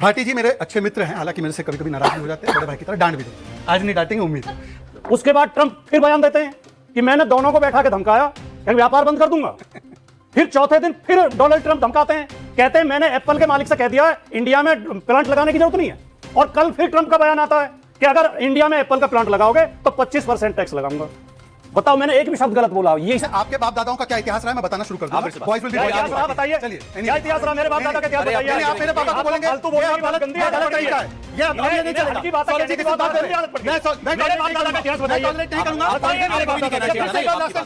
भाटी जी मेरे अच्छे मित्र हैं, हालांकि मेरे से कभी कभी नाराज भी हो जाते हैं, बड़े भाई की तरह डांट भी देते हैं। आज नहीं डांटेंगे उम्मीद है। उसके बाद ट्रंप फिर बयान देते हैं कि मैंने दोनों को बैठा के धमकाया कि व्यापार बंद कर दूंगा। फिर चौथे दिन फिर डोनाल्ड ट्रंप धमकाते हैं, कहते हैं मैंने एप्पल के मालिक से कह दिया है इंडिया में प्लांट लगाने की जरूरत नहीं है। और कल फिर ट्रंप का बयान आता है कि अगर इंडिया में एप्पल का प्लांट लगाओगे तो 25% टैक्स लगाऊंगा। बताओ, मैंने एक भी शब्द गलत बोला? ये आपके बाप दादाओं का क्या इतिहास रहा है मैं बताना शुरू कर दूं। इतिहास रहा, बताइए। चलिए, क्या इतिहास रहा? मेरे बाप दादा का इतिहास बताइए। आप मेरे पापा को बोलेंगे फालतू बोलने की बात गंदी आदत पड़ी है। ये अब ये नहीं चलेगा। हल्की बात कहने की बात गंदी आदत पड़ी है। मैं मेरे बाप दादा का इतिहास बताइए। टॉलरेट नहीं करूंगा। बताइए मेरे बाप दादा का इतिहास।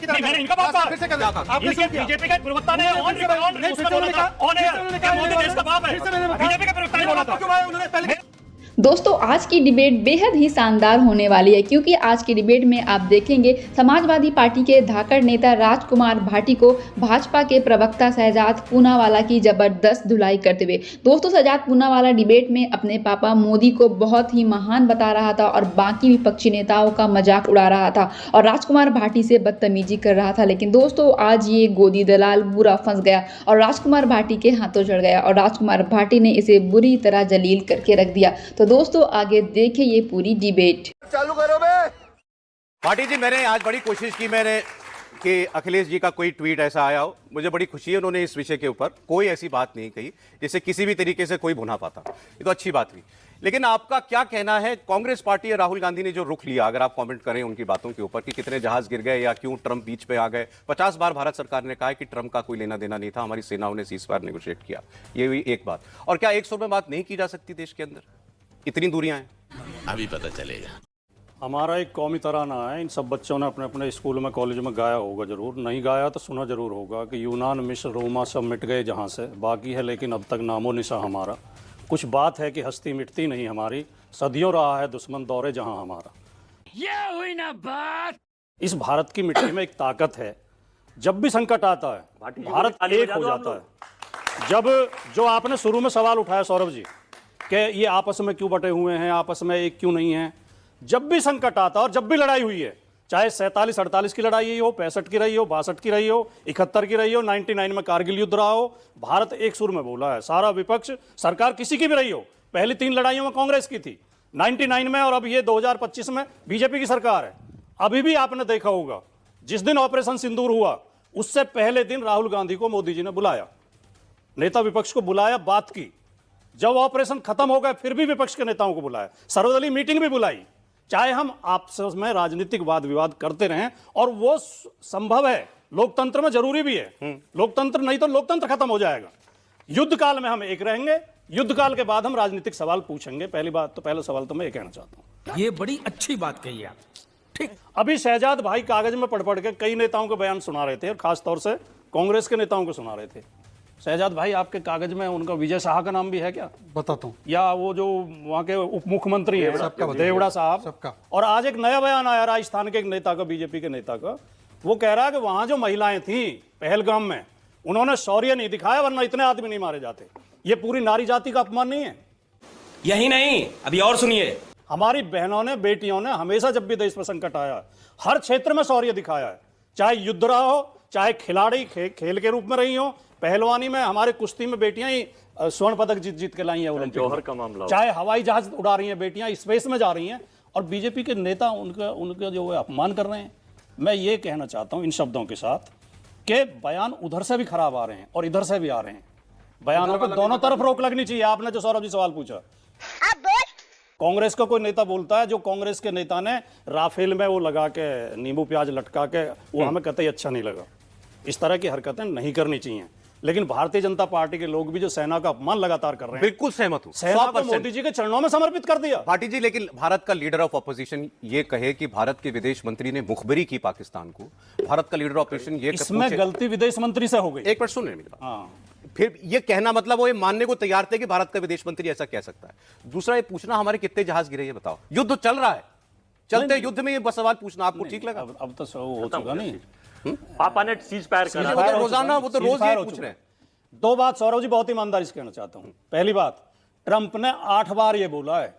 नहीं, मैंने इनका बाप फिर से कर दिया। आपने इनके बीजेपी का प्रवक्ता ने मोदी देश का बाप है। बीजेपी का प्रवक्ता ने बोला था। दोस्तों, आज की डिबेट बेहद ही शानदार होने वाली है, क्योंकि आज की डिबेट में आप देखेंगे समाजवादी पार्टी के धाकड़ नेता राजकुमार भाटी को भाजपा के प्रवक्ता शहजाद पूनावाला की जबरदस्त धुलाई करते हुए। दोस्तों, शहजाद पूनावाला डिबेट में अपने पापा मोदी को बहुत ही महान बता रहा था और बाकी विपक्षी नेताओं का मजाक उड़ा रहा था और राजकुमार भाटी से बदतमीजी कर रहा था। लेकिन दोस्तों, आज ये गोदी दलाल बुरा फंस गया और राजकुमार भाटी के हाथों चढ़ गया और राजकुमार भाटी ने इसे बुरी तरह जलील करके रख दिया। तो दोस्तों, आगे देखिए ये पूरी डिबेट। चालू करो बे। भाटी जी, मैंने आज बड़ी कोशिश की कि अखिलेश जी का कोई ट्वीट ऐसा आया हो। मुझे बड़ी खुशी है उन्होंने इस विषय के ऊपर कोई ऐसी बात नहीं कही जिससे किसी भी तरीके से कोई भुना पाता। ये तो अच्छी बात हुई। लेकिन आपका क्या कहना है, कांग्रेस पार्टी और राहुल गांधी ने जो रुख लिया, अगर आप कमेंट करें उनकी बातों के ऊपर कि कितने जहाज गिर गए या क्यों ट्रंप बीच पे आ गए। 50 बार भारत सरकार ने कहा है कि ट्रंप का कोई लेना देना नहीं था, हमारी सेनाओं ने सीज़फायर नेगोशिएट किया। ये हुई एक बात। और क्या एक सुर में बात नहीं की जा सकती देश के अंदर? इतनी दूरियां हैं, अभी पता चलेगा। हमारा एक कौमी तराना है, इन सब बच्चों ने अपने अपने स्कूल में कॉलेज में गाया होगा, जरूर नहीं गाया तो सुना जरूर होगा कि यूनान मिस्र रोमा सब मिट गए जहाँ से, बाकी है लेकिन अब तक नामो निशा हमारा। कुछ बात है कि हस्ती मिटती नहीं हमारी, सदियों रहा है दुश्मन दौरे जहाँ हमारा। ये हुई ना बात। इस भारत की मिट्टी में एक ताकत है, जब भी संकट आता है भारत एक हो जाता है। जब जो आपने शुरू में सवाल उठाया सौरभ जी कि ये आपस में क्यों बटे हुए हैं, आपस में एक क्यों नहीं है, जब भी संकट आता और जब भी लड़ाई हुई है, चाहे 47-48 की लड़ाई हो, 65 की रही हो, 62 की रही हो, 71 की रही हो, 99 में कारगिल युद्ध रहा हो, भारत एक सुर में बोला है। सारा विपक्ष, सरकार किसी की भी रही हो, पहली 3 लड़ाइयों में कांग्रेस की थी, 99 में और अब ये 2025 में बीजेपी की सरकार है। अभी भी आपने देखा होगा, जिस दिन ऑपरेशन सिंदूर हुआ उससे पहले दिन राहुल गांधी को मोदी जी ने बुलाया, नेता विपक्ष को बुलाया, बात की। जब ऑपरेशन खत्म हो गया फिर भी विपक्ष के नेताओं को बुलाया, सर्वदलीय मीटिंग भी बुलाई। चाहे हम आपस में राजनीतिक वाद विवाद करते रहें, और वो संभव है, लोकतंत्र में जरूरी भी है। लोकतंत्र नहीं तो लोकतंत्र खत्म हो जाएगा। युद्ध काल में हम एक रहेंगे, युद्ध काल के बाद हम राजनीतिक सवाल पूछेंगे। पहला सवाल तो मैं ये कहना चाहता हूं। ये बड़ी अच्छी बात कही आप। ठीक, अभी शहजाद भाई कागज में पढ़ के कई नेताओं के बयान सुना रहे थे और खासतौर से कांग्रेस के नेताओं को सुना रहे थे। शहजाद भाई, आपके कागज में उनका विजय शाह का नाम भी है क्या? बताता हूँ। या वो जो वहाँ के उप मुख्यमंत्री हैं देवड़ा साहब सबका। और आज एक नया बयान आया राजस्थान के एक नेता का, बीजेपी के नेता का, वो कह रहा है कि वहां जो महिलाएं थी पहलगाम में, उन्होंने शौर्य नहीं दिखाया, वरना इतने आदमी नहीं मारे जाते। ये पूरी नारी जाति का अपमान नहीं है? यही नहीं, अभी और सुनिए। हमारी बहनों ने, बेटियों ने हमेशा जब भी देश में संकट आया हर क्षेत्र में शौर्य दिखाया है, चाहे युद्ध रहा हो, चाहे खिलाड़ी खेल के रूप में रही हो। पहलवानी में हमारे कुश्ती में बेटियां ही स्वर्ण पदक जीत के लाई हैं ओलंपिक जौहर का मामला, चाहे हवाई जहाज उड़ा रही हैं बेटियां, स्पेस में जा रही हैं, और बीजेपी के नेता उनका जो अपमान कर रहे हैं। मैं ये कहना चाहता हूं इन शब्दों के साथ कि बयान उधर से भी खराब आ रहे हैं और इधर से भी आ रहे हैं। बयानों पर दोनों तरफ रोक लगनी चाहिए। आपने जो सौरभ जी सवाल पूछा, कांग्रेस का कोई नेता बोलता है, जो कांग्रेस के नेता ने राफेल में वो लगा के नींबू प्याज लटका के, वो हमें कतई अच्छा नहीं लगा। इस तरह की हरकतें नहीं करनी चाहिए। लेकिन भारतीय जनता पार्टी के लोग भी जो सेना का अपमान लगातार कर रहे हैं, बिल्कुल सहमत हूं। सेना को मोदी जी के चरणों में समर्पित कर दिया। भाटी जी, लेकिन भारत का लीडर ऑफ ऑपोजिशन ये कहे कि भारत के विदेश मंत्री ने मुखबिरी की पाकिस्तान को, भारत का लीडर ऑफ ऑपोजिशन ये इसमें गलती विदेश मंत्री से हो गई। एक मिनट सुन रहे मेरी बात। फिर ये कहना मतलब वो ये मानने को तैयार थे कि भारत का विदेश मंत्री ऐसा कह सकता है। दूसरा ये पूछना हमारे कितने जहाज गिरे ये बताओ। युद्ध चल रहा है, चलते युद्ध में ये सवाल पूछना आपको ठीक लगा? अब तो हो चुका नहीं। पापा ने सीज फायर करा, वो तो रोजाना, वो तो रोज ये पूछ रहे हैं। दो बात सौरभ जी बहुत ईमानदारी से कहना चाहता हूं। पहली बात, ट्रंप ने 8 बार ये बोला है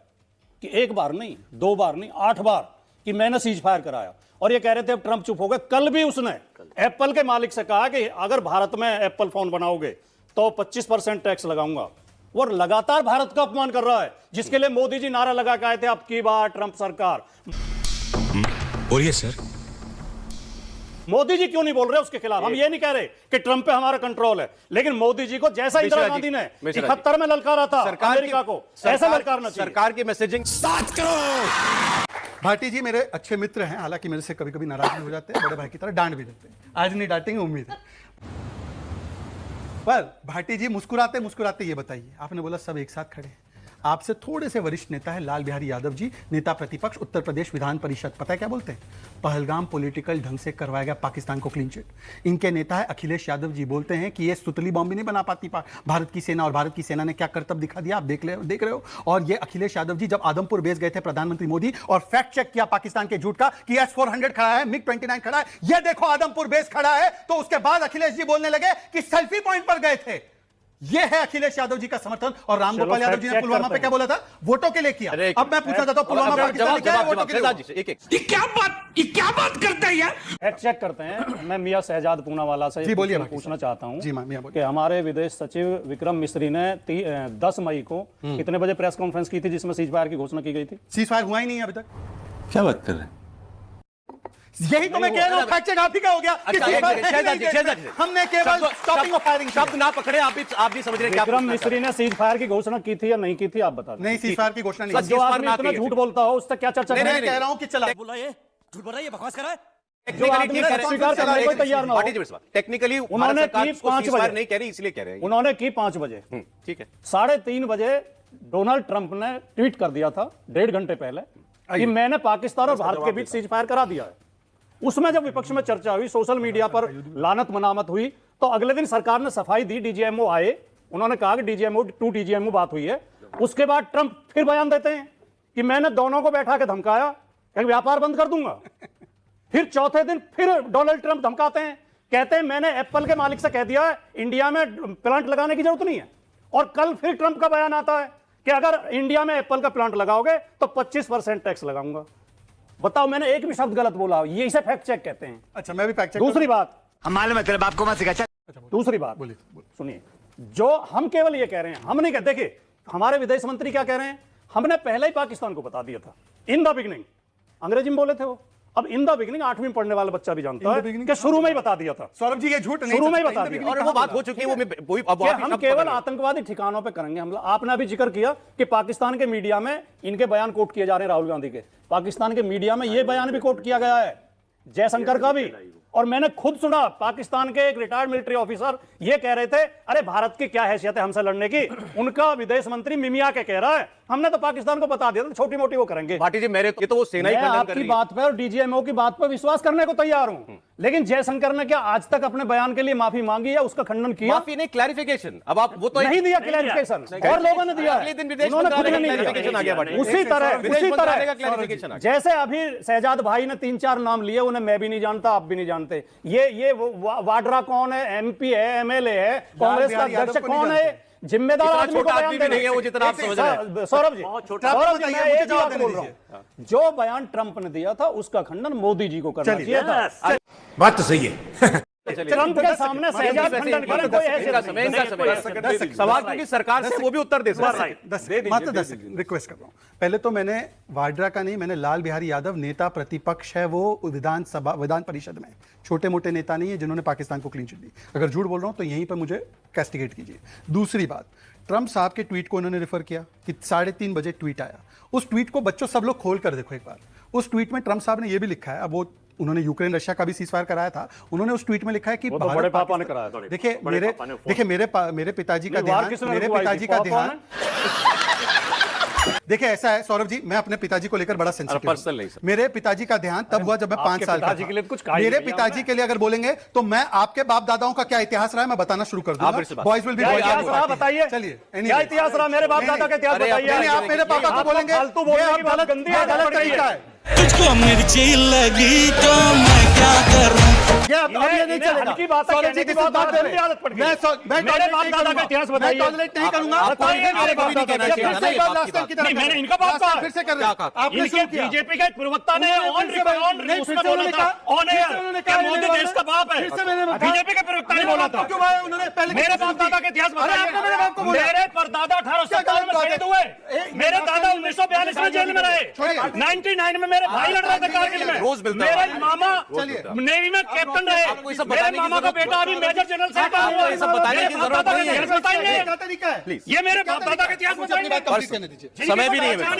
कि 1 बार नहीं, 2 बार नहीं, 8 बार कि मैंने सीज फायर कराया, और ये कह रहे थे अब ट्रंप चुप हो गए। कल भी उसने एप्पल के मालिक से कहा कि अगर भारत में एप्पल फोन बनाओगे तो 25% टैक्स लगाऊंगा। वो लगातार भारत का अपमान कर रहा है, जिसके लिए मोदी जी नारा लगा के आए थे अब की बार ट्रंप सरकार। बोलिए सर। मोदी जी क्यों नहीं बोल रहे उसके खिलाफ? हम ये नहीं कह रहे कि ट्रंप पे हमारा कंट्रोल है, लेकिन मोदी जी को जैसा इंदिरा गांधी ने 71 में ललकारा था अमेरिका को, ऐसा ललकारना चाहिए। सरकार की मैसेजिंग। भाटी जी मेरे अच्छे मित्र हैं, हालांकि मेरे से कभी कभी नाराज भी हो जाते हैं, बड़े भाई की तरह डांट भी देते हैं। आज नहीं डांटेंगे, उम्मीद है। पर भाटी जी मुस्कुराते मुस्कुराते ये बताइए, आपने बोला सब एक साथ खड़े हैं, आपसे थोड़े से वरिष्ठ नेता है लाल बिहारी यादव जी, नेता प्रतिपक्ष उत्तर प्रदेश विधान परिषद, पता है क्या बोलते हैं? पहलगाम पॉलिटिकल ढंग से करवाया गया, पाकिस्तान को क्लीन चिट। इनके नेता है अखिलेश यादव जी, बोलते हैं कि ये सुतली बॉम्ब भी नहीं बना पाती भारत की सेना, और भारत की सेना ने क्या करतब दिखा दिया आप देख रहे हो। और ये अखिलेश यादव जी जब आदमपुर बेस गए थे प्रधानमंत्री मोदी, और फैक्ट चेक किया पाकिस्तान के झूठ का कि S-400 खड़ा है, MiG-29 खड़ा है, ये देखो आदमपुर बेस खड़ा है, तो उसके बाद अखिलेश जी बोलने लगे कि सेल्फी पॉइंट पर गए थे। ये है अखिलेश यादव जी का समर्थन। और रामगोपाल यादव जी ने पुलवामा पे क्या बोला था? वोटों के लिए किया। अब मैं पूछना चाहता हूं, पुलवामा पाकिस्तान ने क्या है, वोटों के लिए? ये क्या बात करते हैं यार? फैक्ट चेक करते हैं। मैं मियां शहजाद पूनावाला से जी बोलिए, पूछना चाहता हूं जी मियां बोलिए कि हमारे विदेश सचिव विक्रम मिस्री ने 10 मई को कितने बजे प्रेस कॉन्फ्रेंस की थी जिसमें सीज फायर की घोषणा की गई थी? सीज फायर हुआ ही नहीं है अभी तक। क्या बात कर रहे हैं? यही तो मैं कह रहा हूं, फैक्ट चेक आप ही का हो गया। हमने केवल स्टॉपिंग ऑफ फायरिंग शब्द ना पकड़े, आप भी समझ रहे हैं क्या? विक्रम मिस्री ने सीज फायर की घोषणा की थी या नहीं की थी, आप बता दें। नहीं, सीज फायर की घोषणा नहीं। जो आदमी इतना झूठ बोलता हो उससे क्या चर्चा? मैं कह रहा हूं कि चला बोला ये झूठ बोल रहा है, ये बकवास कर रहा है। जो आदमी स्वीकार करने को तैयार ना हो। टेक्निकली उन्होंने की 5 बजे नहीं कह रही, इसलिए कह रहे हैं। उन्होंने की 5 बजे, ठीक है। 3:30 बजे डोनाल्ड ट्रंप ने ट्वीट कर दिया था 1.5 घंटे पहले कि मैंने पाकिस्तान और भारत के बीच सीज फायर करा दिया है। उसमें जब विपक्ष में चर्चा हुई, सोशल मीडिया पर लानत मनामत हुई, तो अगले दिन सरकार ने सफाई दी, डीजीएमओ आए, उन्होंने कहा कि डीजीएमओ बात हुई है। उसके बाद ट्रंप फिर बयान देते हैं कि मैंने दोनों को बैठा के धमकाया कि व्यापार बंद कर दूंगा। फिर चौथे दिन फिर डोनाल्ड ट्रंप धमकाते हैं, कहते हैं मैंने एप्पल के मालिक से कह दिया है इंडिया में प्लांट लगाने की जरूरत नहीं है। और कल फिर ट्रंप का बयान आता है कि अगर इंडिया में एप्पल का प्लांट लगाओगे तो 25% टैक्स लगाऊंगा। बताओ, मैंने एक भी शब्द गलत बोला? ये इसे फैक्ट चेक कहते हैं। अच्छा, मैं भी फैक्ट चेक। दूसरी बात, हम मालूम है तेरे बाप को मत सिखा। दूसरी बात बोलिए। सुनिए, जो हम केवल ये कह रहे हैं, हम नहीं कहते। देखिए हमारे विदेश मंत्री क्या कह रहे हैं, हमने पहले ही पाकिस्तान को बता दिया था इन द बिगिनिंग। अंग्रेजी में बोले थे वो, अब इन द बिगिनिंग 8वीं में पढ़ने वाला बच्चा भी जानता है कि शुरू में ही बता दिया था। सौरभ जी ये झूठ नहीं, शुरू में ही बता दिया, और वो बात हो चुकी है। हम केवल आतंकवादी ठिकानों पे करेंगे हमला। आपने अभी जिक्र किया कि पाकिस्तान के मीडिया में इनके बयान कोट किए जा रहे हैं, राहुल गांधी के। पाकिस्तान के मीडिया में यह बयान भी कोट किया गया है, जयशंकर का भी। और मैंने खुद सुना पाकिस्तान के एक रिटायर्ड मिलिट्री ऑफिसर ये कह रहे थे, अरे भारत की क्या हैसियत है हमसे लड़ने की। उनका विदेश मंत्री मिमिया के कह रहा है हमने तो पाकिस्तान को बता दिया था, छोटी मोटी वो करेंगे। भाटी जी मेरे ये तो वो सेना ही मैं खंडन कर आपकी रही है। बात पे और डीजीएमओ की बात पे विश्वास करने को तैयार हूं, लेकिन जयशंकर ने क्या आज तक अपने बयान के लिए माफी मांगी है, उसका खंडन किया? माफी नहीं, क्लैरिफिकेशन। अब आप वो तो नहीं दिया क्लैरिफिकेशन, और लोगों ने दिया, अगले दिन विदेश उन्होंने खुद मंत्रालय नहीं का दिया। clarification आ गया भाटी। उसी तरह का clarification आ गया। जैसे अभी शहजाद भाई ने 3-4 नाम लिए, उन्हें मैं भी नहीं जानता, आप भी नहीं जानते। ये वाड्रा कौन है, एमपी है, एमएलए है, कांग्रेस का अध्यक्ष कौन है, जिम्मेदार आदमी को बयान देना नहीं है वो जितना आप समझ रहे हैं। सौरभ जी, मैं एक बात बोल रहा हूं, जो बयान ट्रंप ने दिया था उसका खंडन मोदी जी को करना चाहिए था। बात तो सही है। ट्रंप के सामने शहजाद खंडन करे, कोई ऐसे सवाल क्योंकि सरकार से वो भी उत्तर दे सकते हैं। मात्र 10 सेकंड रिक्वेस्ट कर रहा हूं। पहले तो मैंने वाड्रा का नहीं, मैंने लाल बिहारी यादव नेता प्रतिपक्ष है, वो विधान परिषद में छोटे मोटे नेता नहीं है जिन्होंने पाकिस्तान को क्लीन चिट दी। अगर झूठ बोल रहा हूं तो यहीं पर मुझे कैस्टिगेट कीजिए। दूसरी बात, ट्रंप साहब के ट्वीट को उन्होंने रेफर किया कि 3:30 बजे ट्वीट आया। उस ट्वीट को बच्चों सब लोग खोल कर देखो एक बार। उस ट्वीट में ट्रंप साहब ने यह भी लिखा है, अब वो उन्होंने यूक्रेन रशिया का भी सीजफायर कराया था, उन्होंने उस ट्वीट में लिखा है कि बड़े पापा ने कराया था। देखिए मेरे पिताजी का ध्यान, देखिए ऐसा है सौरभ जी, मैं अपने पिताजी को लेकर बड़ा सेंसिटिव हूं। मेरे पिताजी का ध्यान तब हुआ जब मैं 5 साल का था। मेरे पिताजी के लिए अगर बोलेंगे तो मैं आपके बाप दादाओं का क्या इतिहास रहा है मैं बताना शुरू कर दूंगा। Boys will be boys. बताइए, चलिए क्या इतिहास रहा मेरे बाप दादा का इतिहास बताइए। आप मेरे पापा को बोलेंगे फालतू बोलने की बात गंदी है, गलत तरीका है। तुझको मिर्ची लगी तो मैं क्या करूं। अब ये नहीं चलेगा। हल्की बात है, सौरभ जी, कहने की किसी बात बात है, पे मेरी आदत पड़ गई। मैं मेरे बाप दादा का इतिहास बताइए। मैं टॉलरेट नहीं करूंगा। बताइए, मेरे बाप दादा का कहना चाहिए ना, ये बात की बात। नहीं, मैंने इनका बात कहा। फिर से कर रहे क्या हैं। कहा? आपने इनके शुरू किया। बीजेपी के प्रवक्ता ने नहीं, ऑन फिर से रिकॉर्ड नहीं, उसमें फिर से बोला उन्होंने था कहा- ऑन फिर से एयर उन्होंने कि कहा मोदी मेरे देश का बाप है। फिर से मैंने कहा- बीजेपी के प्रवक्ता ने मेरे बोला बाप था। को क्यों भाई उन्होंने पहले मेरे बाप दादा का इतिहास अरे आपने मेरे बाप को बताइए। बोला। मेरे परदादा 1857 में शहीद हुए। मेरे दादा 1942 में जेल में रहे। 99 में मेरे भाई लड़ रहे थे कारगिल में। रोज मिलता है। मेरे मामा नेवी में कैप्टन रहे। आपको ये सब मेरे बताने की मामा का जरूरत बेटा अभी मेजर जनरल साहब आपको हुआ ये सब बताने की जरूरत नहीं है। बताइए, क्या तरीका है? प्लीज ये मेरे बाप दादा का इतिहास मुझे अपनी बात बताइए। कंप्लीट करने दीजिए। समय भी नहीं है मेरे पास।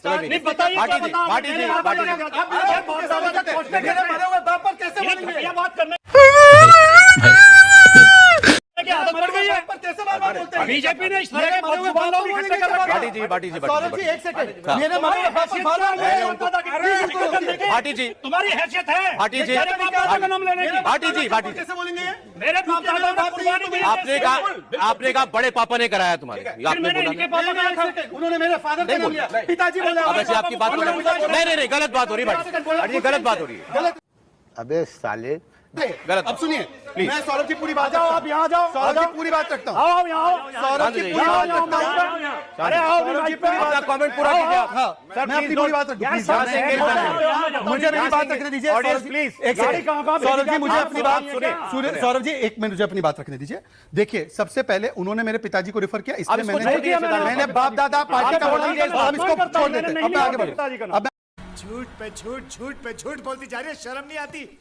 समय भी नहीं बताइए, भाटी जी, क्या बताऊं? भाटी जी, मेरे बाप भाटी जी। दादा का- आप मेरे बाप के साथ करते हैं। मेरे मरे हुए बाप पर कैसे ये बोलेंगे? घटिया बात करने की आदत पड़ गई है। बाप पर कैसे बार-बार बोलते हैं? बीजेपी ने इस तरह के बदजुबान लोग इकट्ठे कर रखे भाटी हैं। जी, भाटी जी, सौरभ भाटी जी जी। एक सेकंड। हाँ। मेरे मरे हुए बाप पर बार-बार बोल रहे हैं उनको। भाटी जी, तुम्हारी हैसियत है भाटी जी, मेरे बाप दादा का नाम लेने की। भाटी जी, भाटी जी। कैसे बोलेंगे ये? मेरे बाप दादा ने कुर्बानी दी है। आपने कहा बड़े पापा ने कराया तुम्हारे, ये फिर आपने मैंने बोला इनके ना। पापा का एक सेकंड, उन्होंने मेरे फादर का नाम लिया, पिताजी बोला। अब ऐसे आपकी बात नहीं, गलत बात हो रही है भाटी। ये गलत बात हो रही है, गलत अबे साले गलत। अब सुनिए, प्लीज। मैं सौरभ की पूरी बात जाओ, आप यहाँ जाओ, सौरभ जाओ। की पूरी बात रखता हूँ। आओ यहाँ आओ। सौरभ की पूरी बात रखता हूँ। अरे आओ सौरभ की माइक पे पूरी अपना बात कमेंट पूरा कीजिए आप। हाँ, मैं अपनी पूरी बात रखूँ। यार, प्लीज, सर, ध्यान से से- engage जाओ, करना। मुझे मेरी बात रखने दीजिए। Audience, Saurabh ji, please. एक गाड़ी सेकंड। कहाँ कहाँ सौरभ जी, भेजी मुझे जाती है? अपनी आप बात सुनिए। सौरभ जी, एक मिनट मुझे अपनी बात रखने दीजिए। देखिए, सबसे पहले उन्होंने मेरे पिताजी को रेफर किया, इसलिए इसको मैंने छोड़ दीजिए, मैंने बाप दादा पार्टी का बोल दिया, अब इसको छोड़ देते हैं। अब मैं आगे पिताजी का बढ़ूँ। नाम। अब झूठ पे झूठ, झूठ पे झूठ बोलती जा रही है, शर्म नहीं आती।